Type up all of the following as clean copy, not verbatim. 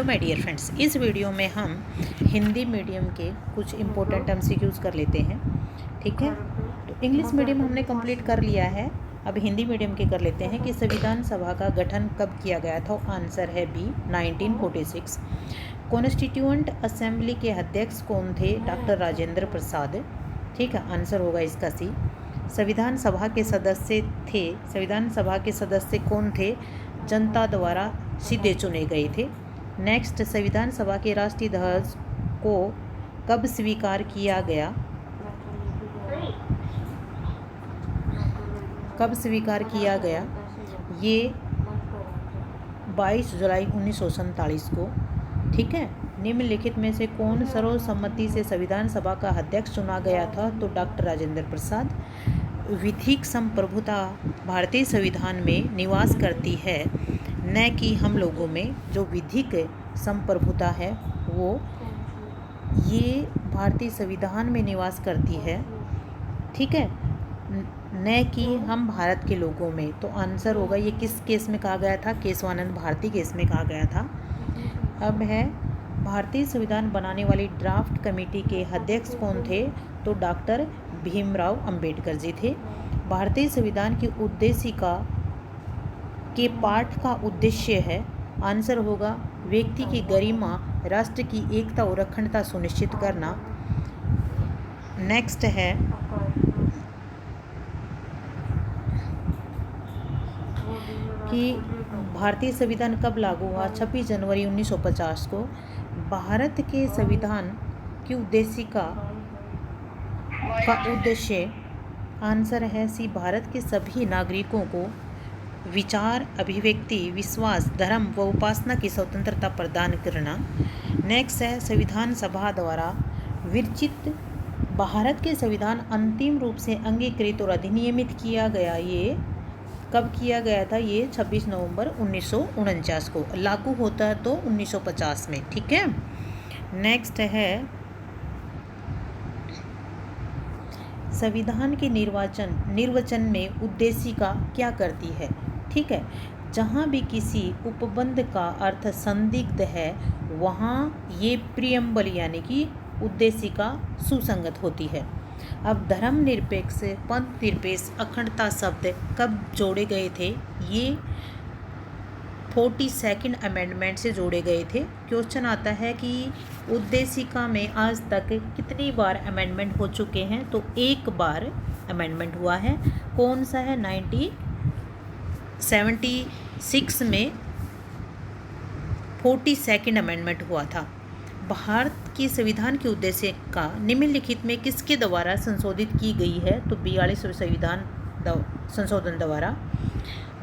Hello my dear friends, इस video में हम हिंदी मीडियम के कुछ इम्पोर्टेंट एमसीक्यूज़ कर लेते हैं। ठीक है, तो इंग्लिश मीडियम हमने कंप्लीट कर लिया है। अब हिंदी मीडियम के कर लेते हैं कि संविधान सभा का गठन कब किया गया था। आंसर है बी 1946। कॉन्स्टिट्यूएंट असेंबली के अध्यक्ष कौन थे? डॉक्टर राजेंद्र प्रसाद। ठीक है, आंसर होगा इसका सी। संविधान सभा के सदस्य कौन थे? जनता द्वारा सीधे चुने गए थे। नेक्स्ट, संविधान सभा के राष्ट्रीय ध्वज को कब स्वीकार किया गया? ये 22 जुलाई 1947 को। ठीक है, निम्नलिखित में से कौन सर्वसम्मति से संविधान सभा का अध्यक्ष चुना गया था? तो डॉक्टर राजेंद्र प्रसाद। विधिक संप्रभुता भारतीय संविधान में निवास करती है, न कि हम लोगों में। जो विधिक संप्रभुता है वो ये भारतीय संविधान में निवास करती है। ठीक है, न कि हम भारत के लोगों में। तो आंसर होगा, ये किस केस में कहा गया था? केशवानंद भारती केस में कहा गया था। अब है, भारतीय संविधान बनाने वाली ड्राफ्ट कमेटी के अध्यक्ष कौन थे? तो डॉक्टर भीमराव अंबेडकर जी थे। भारतीय संविधान की उद्देशिका के पाठ का उद्देश्य है। आंसर होगा, व्यक्ति की गरिमा, राष्ट्र की एकता और अखंडता सुनिश्चित करना। नेक्स्ट है कि भारतीय संविधान कब लागू हुआ? 26 जनवरी 1950 को। भारत के संविधान की उद्देशिका का उद्देश्य, आंसर है सी, भारत के सभी नागरिकों को विचार, अभिव्यक्ति, विश्वास, धर्म व उपासना की स्वतंत्रता प्रदान करना। नेक्स्ट है, संविधान सभा द्वारा विरचित भारत के संविधान अंतिम रूप से अंगीकृत और अधिनियमित किया गया। ये कब किया गया था? ये 26 नवंबर 1949 को। लागू होता है तो 1950 में। ठीक है, नेक्स्ट है, संविधान के निर्वचन में उद्देशिका क्या करती है? ठीक है, जहाँ भी किसी उपबंध का अर्थ संदिग्ध है वहाँ ये प्रियम्बल यानी कि उद्देशिका सुसंगत होती है। अब धर्मनिरपेक्ष, पंथ निरपेक्ष, अखंडता शब्द कब जोड़े गए थे? ये 42nd अमेंडमेंट से जोड़े गए थे। क्वेश्चन आता है कि उद्देशिका में आज तक कितनी बार अमेंडमेंट हो चुके हैं? तो एक बार अमेंडमेंट हुआ है। कौन सा है? 1976 में 42nd अमेंडमेंट हुआ था। भारत के संविधान के उद्देश्य का निम्नलिखित में किसके द्वारा संशोधित की गई है? तो 42वें संविधान संशोधन द्वारा।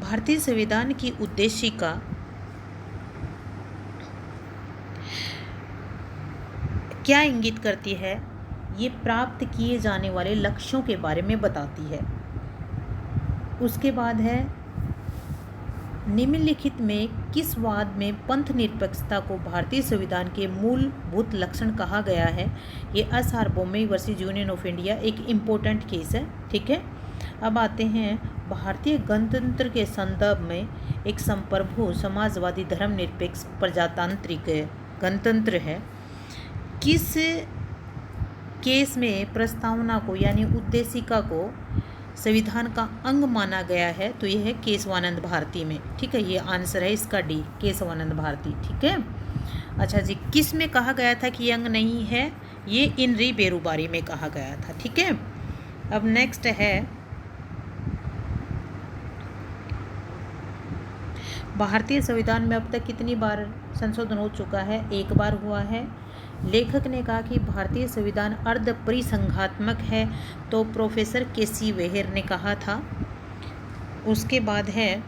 भारतीय संविधान की उद्देशिका क्या इंगित करती है? ये प्राप्त किए जाने वाले लक्ष्यों के बारे में बताती है। उसके बाद है, निम्नलिखित में किस वाद में पंथ निरपेक्षता को भारतीय संविधान के मूलभूत लक्षण कहा गया है? ये असार्वभौमिक वर्सेस यूनियन ऑफ इंडिया एक इम्पोर्टेंट केस है। ठीक है, अब आते हैं, भारतीय गणतंत्र के संदर्भ में एक संप्रभु समाजवादी धर्मनिरपेक्ष प्रजातांत्रिक गणतंत्र है। किस केस में प्रस्तावना को यानी उद्देशिका को संविधान का अंग माना गया है? तो यह है केशवानंद भारती में। ठीक है, ये आंसर है इसका डी, केशवानंद भारती। ठीक है, अच्छा जी, किस में कहा गया था कि अंग नहीं है? ये इनरी बेरुबारी में कहा गया था। ठीक है, अब नेक्स्ट है, भारतीय संविधान में अब तक कितनी बार संशोधन हो चुका है? एक बार हुआ है। लेखक ने कहा कि भारतीय संविधान अर्ध परिसंघात्मक है, तो प्रोफेसर केसी वेहर ने कहा था। उसके बाद है,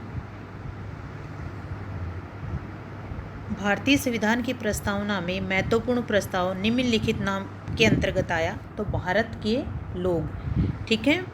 भारतीय संविधान की प्रस्तावना में महत्वपूर्ण प्रस्ताव निम्नलिखित नाम के अंतर्गत आया। तो भारत के लोग। ठीक है।